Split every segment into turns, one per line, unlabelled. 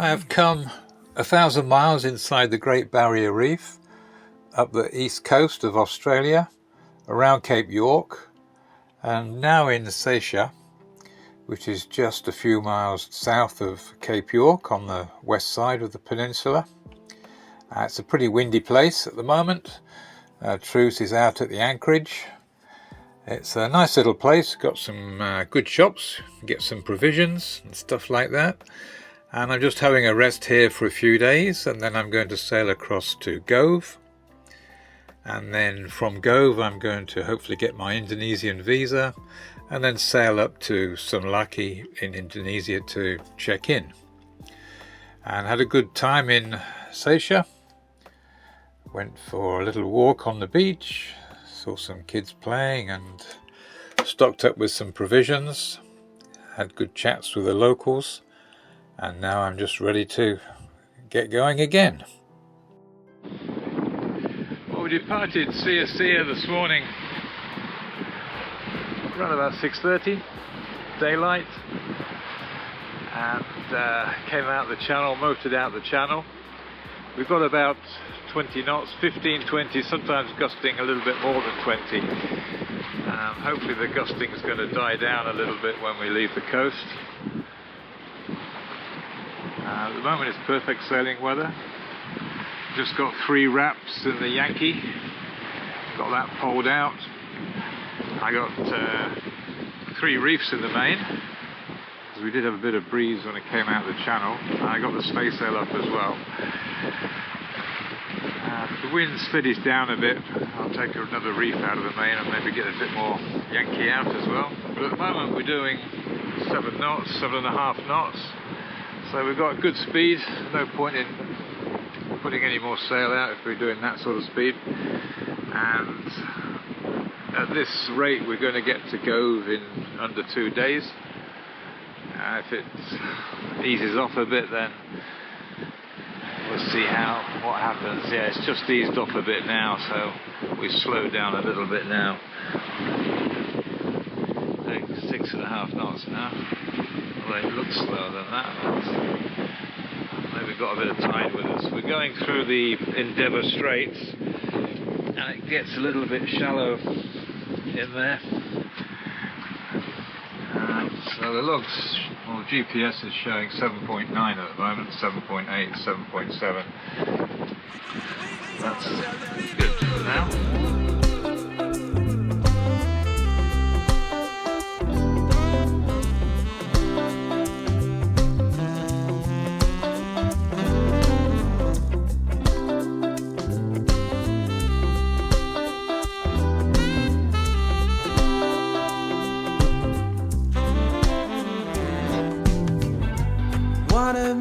I have come 1,000 miles inside the Great Barrier Reef, up the east coast of Australia, around Cape York, and now in Seychelles, which is just a few miles south of Cape York on the west side of the peninsula. It's a pretty windy place at the moment. Truce is out at the anchorage. It's a nice little place, got some good shops, get some provisions and stuff like that. And I'm just having a rest here for a few days, and then I'm going to sail across to Gove. And then from Gove I'm going to hopefully get my Indonesian visa and then sail up to Saumlaki in Indonesia to check in. And had a good time in Seychelles. Went for a little walk on the beach, saw some kids playing and stocked up with some provisions. Had good chats with the locals. And now I'm just ready to get going again. Well, we departed Sia this morning around about 6:30, daylight, and came out the channel, motored out the channel. We've got about 20 knots, 15, 20, sometimes gusting a little bit more than 20. Hopefully the gusting is going to die down a little bit when we leave the coast. At the moment it's perfect sailing weather. Just got 3 wraps in the Yankee. Got that poled out. I got 3 reefs in the main, because we did have a bit of breeze when it came out the channel. And I got the staysail up as well. If the wind steadies down a bit, I'll take another reef out of the main and maybe get a bit more Yankee out as well. But at the moment we're doing 7 knots, 7.5 knots. So we've got good speed, no point in putting any more sail out if we're doing that sort of speed. And at this rate we're going to get to Gove in under 2 days. If it eases off a bit, then we'll see what happens. Yeah, it's just eased off a bit now, so we slowed down a little bit now. Doing 6.5 knots now. Well, it looks slower than that, but maybe got a bit of tide with us. We're going through the Endeavour Straits, and it gets a little bit shallow in there. So the logs, well, GPS is showing 7.9 at the moment, 7.8, 7.7. That's good for now.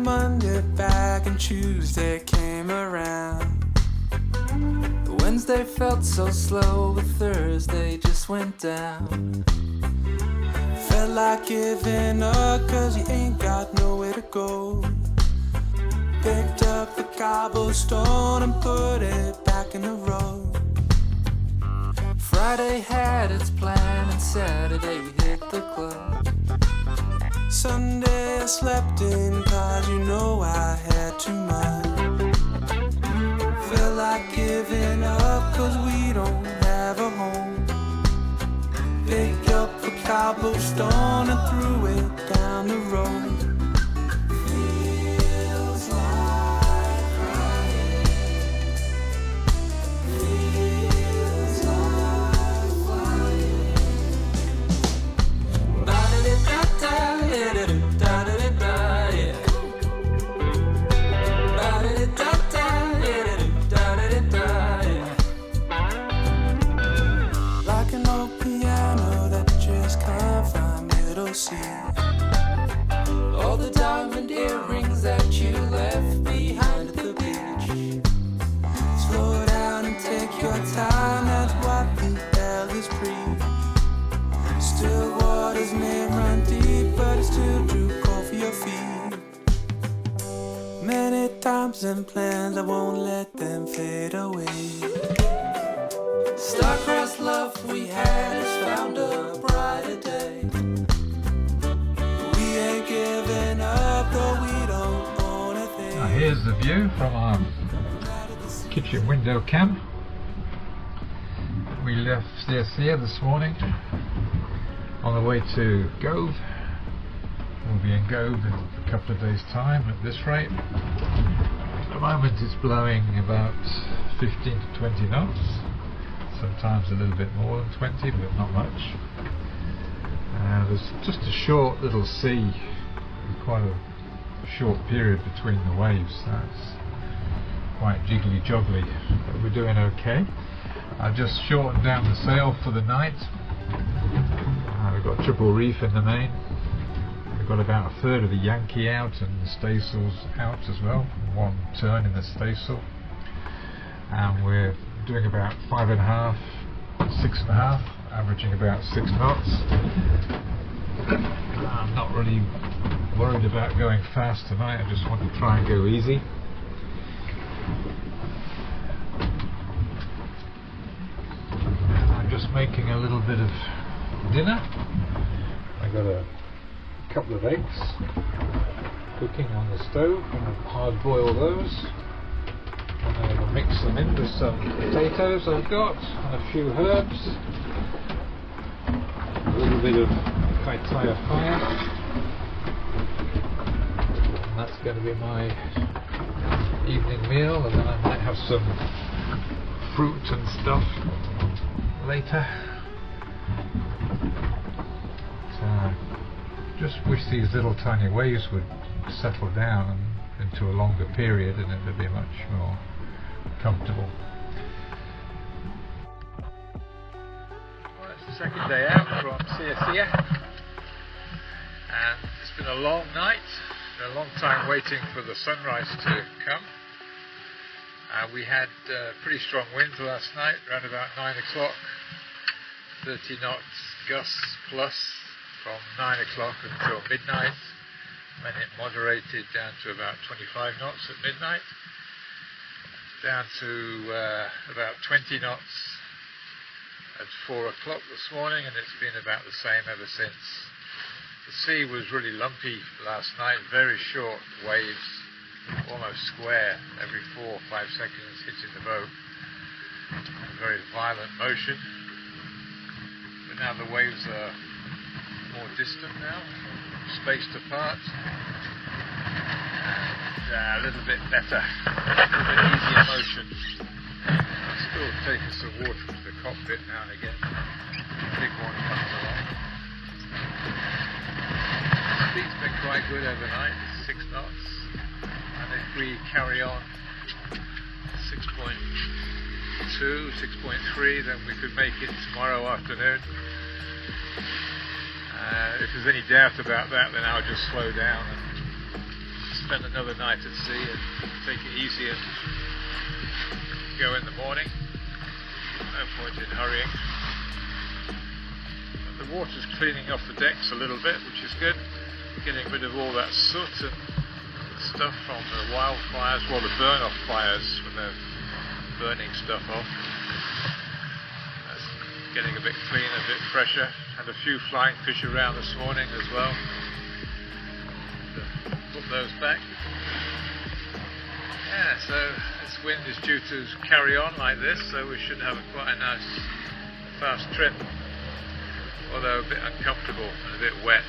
Monday back and Tuesday came around. The Wednesday felt so slow, but Thursday just went down. Felt like giving up, cause you ain't got nowhere to go. Picked up the cobblestone and put it back in the road. Friday had its plan and Saturday we hit the club. Sunday I slept in, cause you know I had too much. Felt like giving up, cause we don't have a home. Picked up a cobblestone and threw it down the road. Feels like crying. Feels like flying. Ba-da-da-da-da. Like an old piano that just can't find middle C. All the diamond earrings that you left behind at the beach. Slow down and take your time, that's what the hell is preach. Still waters may run deep, but it's still too cold for your feet. Many times and plans, I won't let them fade away. Star-crossed love we had has found a brighter day. We ain't giving up, though we don't own
Here's the view from our kitchen window cam. We left CSC this morning on the way to Gove. We'll be in Gove in a couple of days' time at this rate. At the moment it's blowing about 15 to 20 knots, sometimes a little bit more than 20, but not much. There's just a short little sea, quite a short period between the waves. That's quite jiggly joggly, but we're doing okay. I've just shortened down the sail for the night. We've got triple reef in the main. We've got about a third of the Yankee out and the staysails out as well, one turn in the staysail, and we're doing about 5.5, 6.5, averaging about 6 knots. I'm not really worried about going fast tonight, I just want to try and go easy. I'm just making a little bit of dinner. I got a couple of eggs cooking on the stove. I'm going to hard boil those. I'm going to mix them in with some potatoes I've got and a few herbs. A little bit of kaitaya fire. And that's going to be my evening meal, and then I might have some fruit and stuff later. Just wish these little tiny waves would settle down into a longer period, and it would be much more comfortable. Well, it's the second day out from CSC, and it's been a long night, a long time waiting for the sunrise to come. We had pretty strong winds last night, around about 9 o'clock, 30 knots gusts plus from 9 o'clock until midnight, when it moderated down to about 25 knots at midnight, down to about 20 knots at 4 o'clock this morning, and it's been about the same ever since. The sea was really lumpy last night, very short waves, almost square every 4 or 5 seconds hitting the boat. A very violent motion. But now the waves are more distant now, spaced apart, and a little bit better, a little bit easier motion. Still taking some water from the cockpit now and again. Big one comes along. Speed's been quite good overnight, 6 knots. And if we carry on 6.2, 6.3, then we could make it tomorrow afternoon. If there's any doubt about that, then I'll just slow down and spend another night at sea and take it easy and go in the morning. No point in hurrying. But the water's cleaning off the decks a little bit, which is good. Getting rid of all that soot and stuff from the wildfires, well, the burn-off fires when they're burning stuff off. That's getting a bit cleaner, a bit fresher. Had a few flying fish around this morning as well. Put those back. Yeah, so this wind is due to carry on like this, so we should have quite a nice fast trip, although a bit uncomfortable and a bit wet.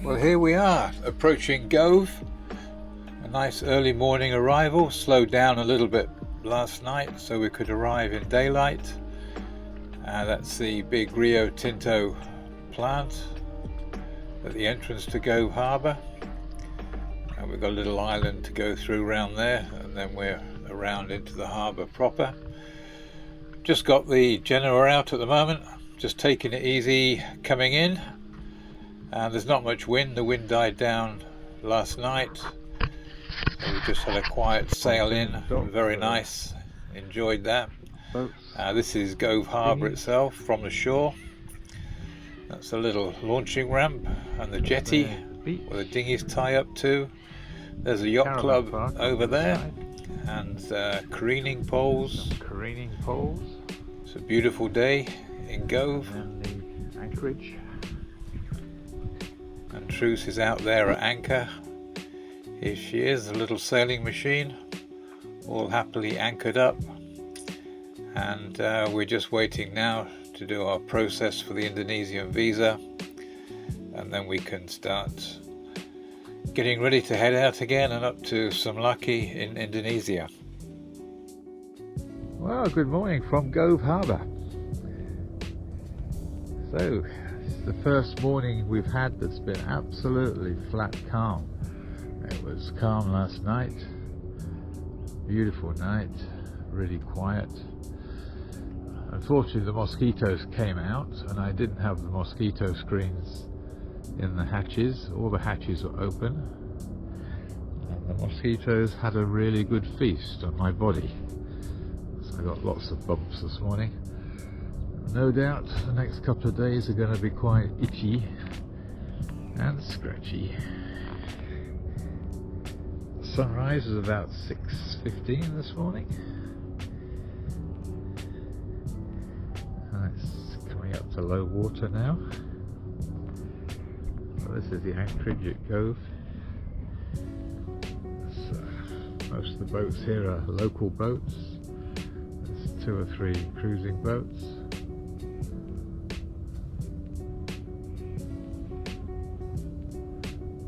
Well, here we are, approaching Gove. A nice early morning arrival, slowed down a little bit last night so we could arrive in daylight. That's the big Rio Tinto plant at the entrance to Gove Harbour. And we've got a little island to go through around there, and then we're around into the harbour proper. Just got the Genoa out at the moment, just taking it easy coming in. There's not much wind, the wind died down last night. So we just had a quiet sail in, very nice, enjoyed that. This is Gove Harbour itself from the shore. That's a little launching ramp and the jetty where the dinghies tie up to. There's a yacht club over there and careening poles. It's a beautiful day in Gove.
And the anchorage.
And Truce is out there at anchor, Here she is, a little sailing machine, all happily anchored up, and we're just waiting now to do our process for the Indonesian visa, and then we can start getting ready to head out again and up to Saumlaki in Indonesia. Well, good morning from Gove Harbour. So, this is the first morning we've had that's been absolutely flat calm. It was calm last night, beautiful night, really quiet. Unfortunately the mosquitoes came out and I didn't have the mosquito screens in the hatches. All the hatches were open and the mosquitoes had a really good feast on my body. So I got lots of bumps this morning. No doubt the next couple of days are going to be quite itchy and scratchy. Sunrise was about 6:15 this morning. It's coming up to low water now. So this is the anchorage at Gove. So most of the boats here are local boats. There's 2 or 3 cruising boats.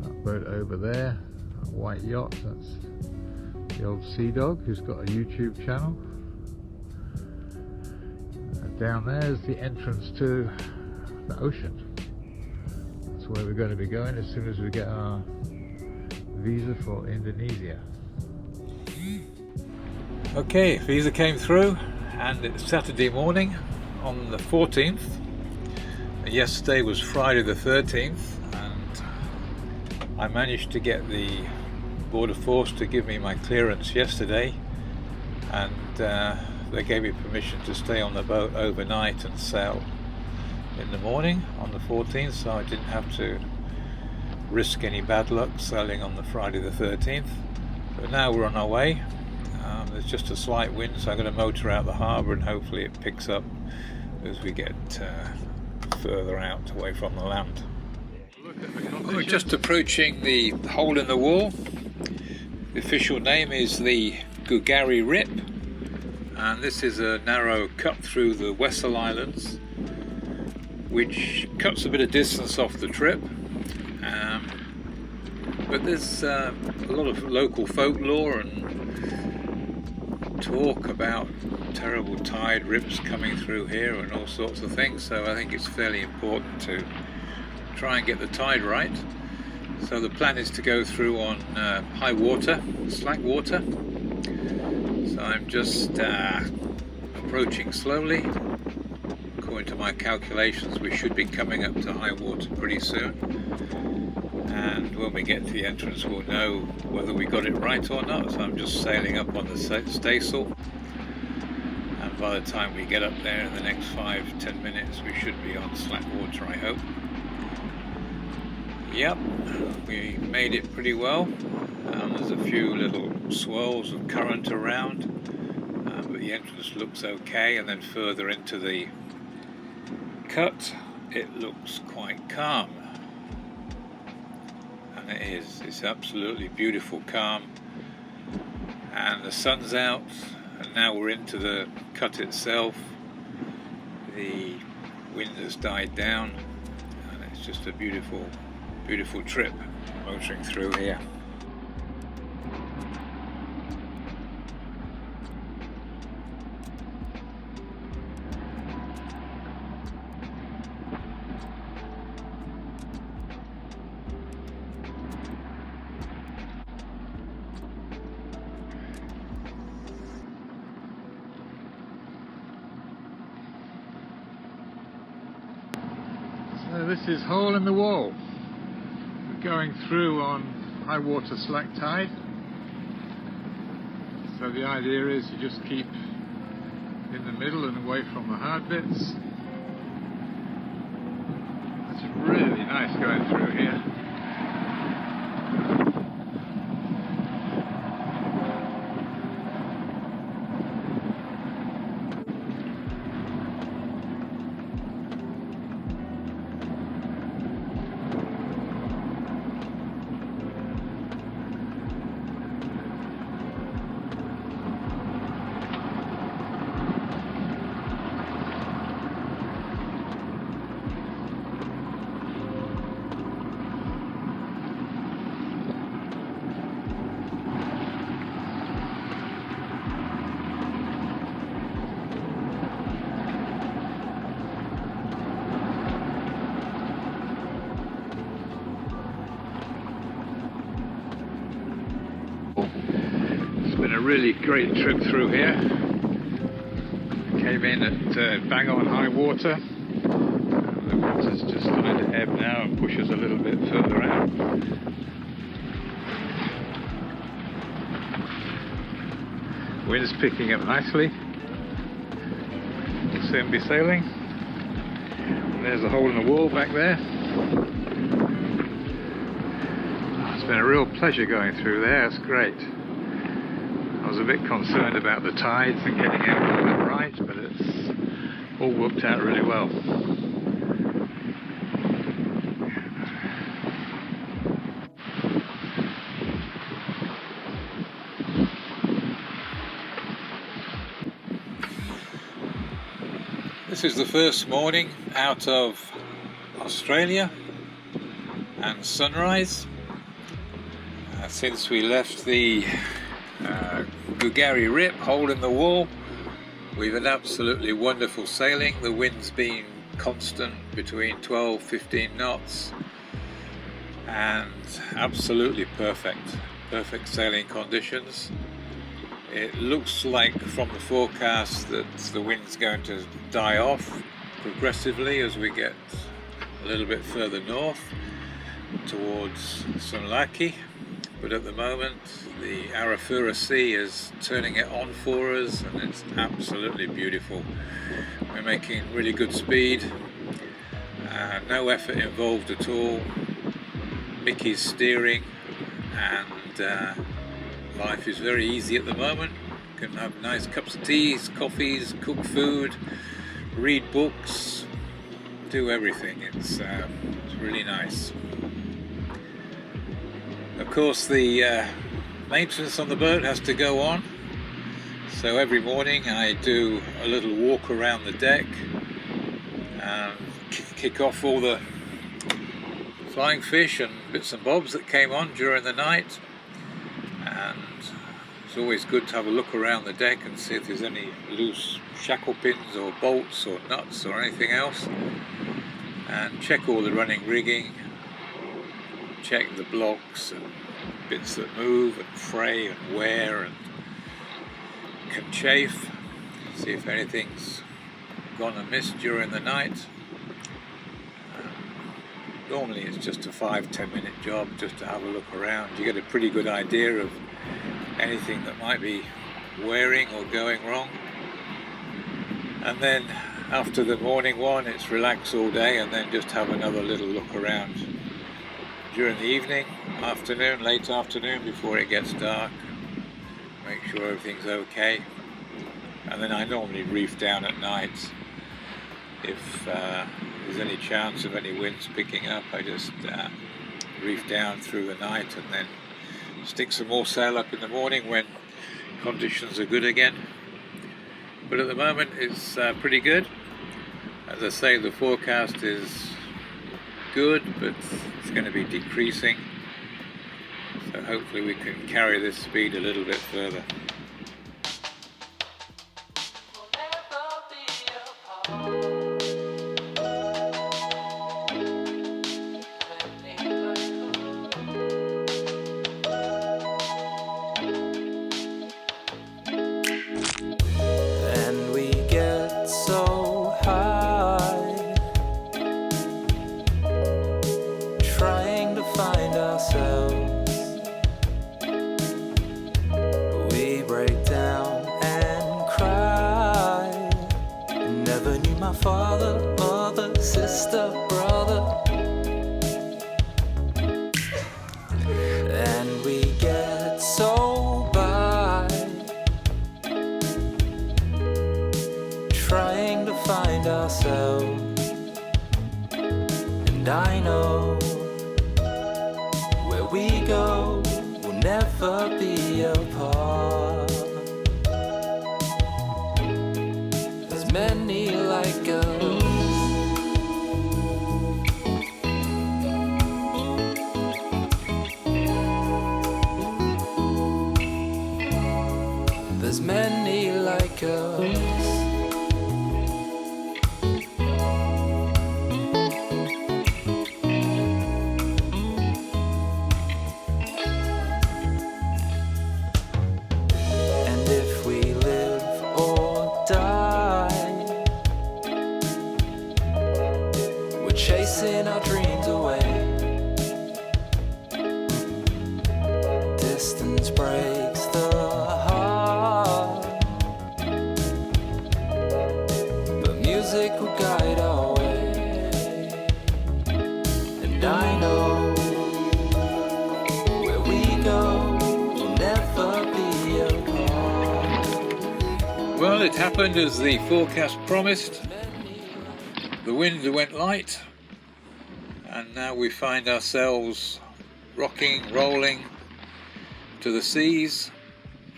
That boat over there, that white yacht, that's the old Sea Dog who's got a YouTube channel. Down there is the entrance to the ocean. That's where we're going to be going as soon as we get our visa for Indonesia. Okay, visa came through and it's Saturday morning on the 14th. Yesterday was Friday the 13th and I managed to get the Border Force to give me my clearance yesterday, and they gave me permission to stay on the boat overnight and sail in the morning on the 14th, so I didn't have to risk any bad luck sailing on the Friday the 13th. But now we're on our way. There's just a slight wind, so I'm going to motor out the harbour and hopefully it picks up as we get further out away from the land. We're just approaching the hole in the wall. The official name is the Gugari Rip, and this is a narrow cut through the Wessel Islands which cuts a bit of distance off the trip, but there's a lot of local folklore and talk about terrible tide rips coming through here and all sorts of things, so I think it's fairly important to try and get the tide right. So the plan is to go through on high water, slack water. So I'm just approaching slowly. According to my calculations, we should be coming up to high water pretty soon. And when we get to the entrance, we'll know whether we got it right or not. So I'm just sailing up on the staysail. And by the time we get up there in the next 5-10 minutes, we should be on slack water, I hope. Yep, we made it pretty well. There's a few little swirls of current around, but the entrance looks okay, and then further into the cut it looks quite calm, and it is. It's absolutely beautiful calm, and the sun's out, and now we're into the cut itself. The wind has died down and it's just a beautiful trip motoring through here. So this is hole in the wall. Going through on high water slack tide. So the idea is you just keep in the middle and away from the hard bits. It's really nice going through here. really great trip through here. Came in at bang on high water. The water's just starting to ebb now and push us a little bit further out. Wind's picking up nicely. We'll soon be sailing. There's a hole in the wall back there. It's been a real pleasure going through there. It's great. I was a bit concerned about the tides and getting everything right, but it's all worked out really well. This is the first morning out of Australia and sunrise since we left the Gugari Rip, hole in the wall. We've had absolutely wonderful sailing. The wind's been constant between 12-15 knots and absolutely perfect sailing conditions. It looks like from the forecast that the wind's going to die off progressively as we get a little bit further north towards Saumlaki, but at the moment the Arafura Sea is turning it on for us and it's absolutely beautiful. We're making really good speed, no effort involved at all. Mickey's steering, and life is very easy at the moment. You can have nice cups of teas, coffees, cook food, read books, do everything. It's really nice. Of course, the maintenance on the boat has to go on, so every morning I do a little walk around the deck and kick off all the flying fish and bits and bobs that came on during the night. And it's always good to have a look around the deck and see if there's any loose shackle pins or bolts or nuts or anything else, and check all the running rigging, check the blocks and bits that move and fray and wear and can chafe, see if anything's gone amiss during the night. Normally it's just a 5-10 minute job just to have a look around. You get a pretty good idea of anything that might be wearing or going wrong. And then after the morning one, it's relax all day and then just have another little look around during the evening, afternoon, late afternoon before it gets dark. Make sure everything's okay. And then I normally reef down at night. If there's any chance of any winds picking up, I just reef down through the night and then stick some more sail up in the morning when conditions are good again. But at the moment it's pretty good. As I say, the forecast is good, but it's going to be decreasing, so hopefully we can carry this speed a little bit further.
Father, mother, sister, brother, and we get so by trying to find ourselves. And I know where we go will never be apart. There's many like us. There's many like us. And I know where we go will never be apart.
Well, it happened as the forecast promised. The winds went light, and now we find ourselves rocking, rolling to the seas.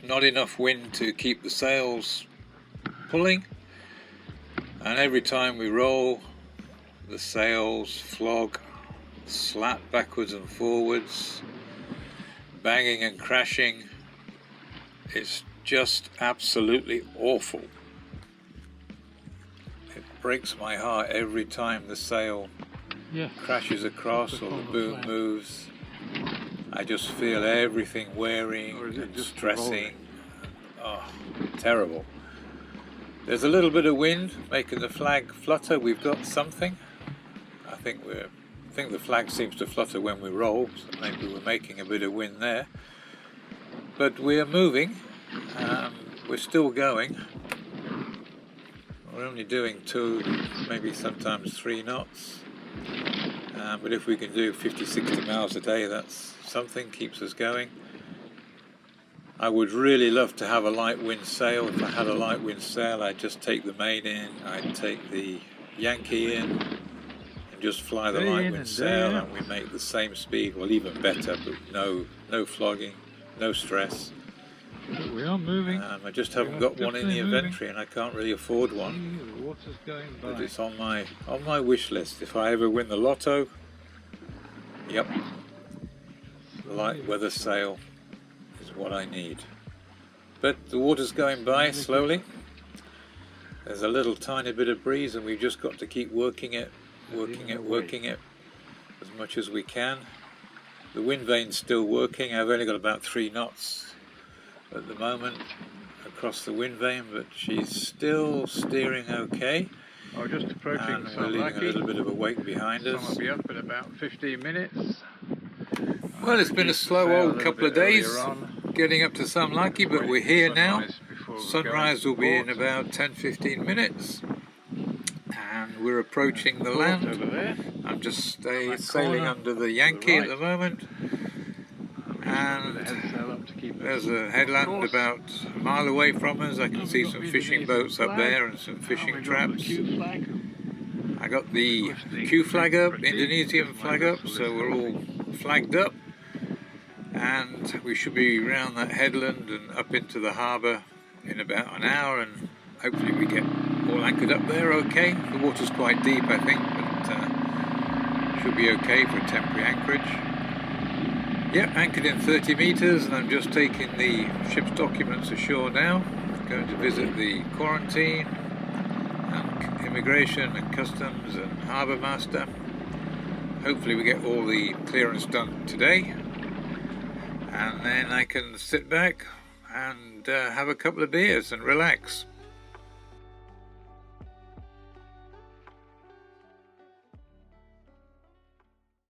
Not enough wind to keep the sails pulling, and every time we roll, the sails flog, slap backwards and forwards, banging and crashing. It's just absolutely awful. It breaks my heart every time the sail crashes across or the boom moves. I just feel everything wearing and stressing. Oh, terrible. There's a little bit of wind making the flag flutter. We've got something. I think the flag seems to flutter when we roll, so maybe we're making a bit of wind there. But we're moving. We're still going. We're only doing 2, maybe sometimes 3 knots. But if we can do 50, 60 miles a day, that's something, keeps us going. I would really love to have a light wind sail. If I had a light wind sail, I'd just take the main in, I'd take the Yankee in, and just fly the light wind sail, and we make the same speed, well, even better, but no flogging, no stress.
We are moving.
I just haven't got one in the inventory, and I can't really afford one.
The water's going by.
But it's on my wish list. If I ever win the lotto, yep, light weather sail is what I need. But the water's going by slowly. There's a little tiny bit of breeze, and we've just got to keep working it as much as we can. The wind vane's still working. I've only got about 3 knots at the moment across the wind vane, but she's still steering okay.
Oh, just approaching
and we're leaving a little bit of a wake behind us.
I'll be up in about 15 minutes.
Well, it's been a slow old couple of days getting up to Saumlaki, but we're here now. Sunrise will be in about 10-15 minutes, and we're approaching the land. I'm just sailing under the Yankee at the moment, and there's a headland about a mile away from us. I can see some fishing boats up there and some fishing traps. I got the Q flag up, Indonesian flag up, so we're all flagged up, and we should be around that headland and up into the harbour in about an hour, and hopefully we get all anchored up there okay. The water's quite deep, I think, but should be okay for a temporary anchorage. Yep, anchored in 30 metres, and I'm just taking the ship's documents ashore now. Going to visit the quarantine and immigration and customs and harbour master. Hopefully we get all the clearance done today, and then I can sit back and have a couple of beers and relax.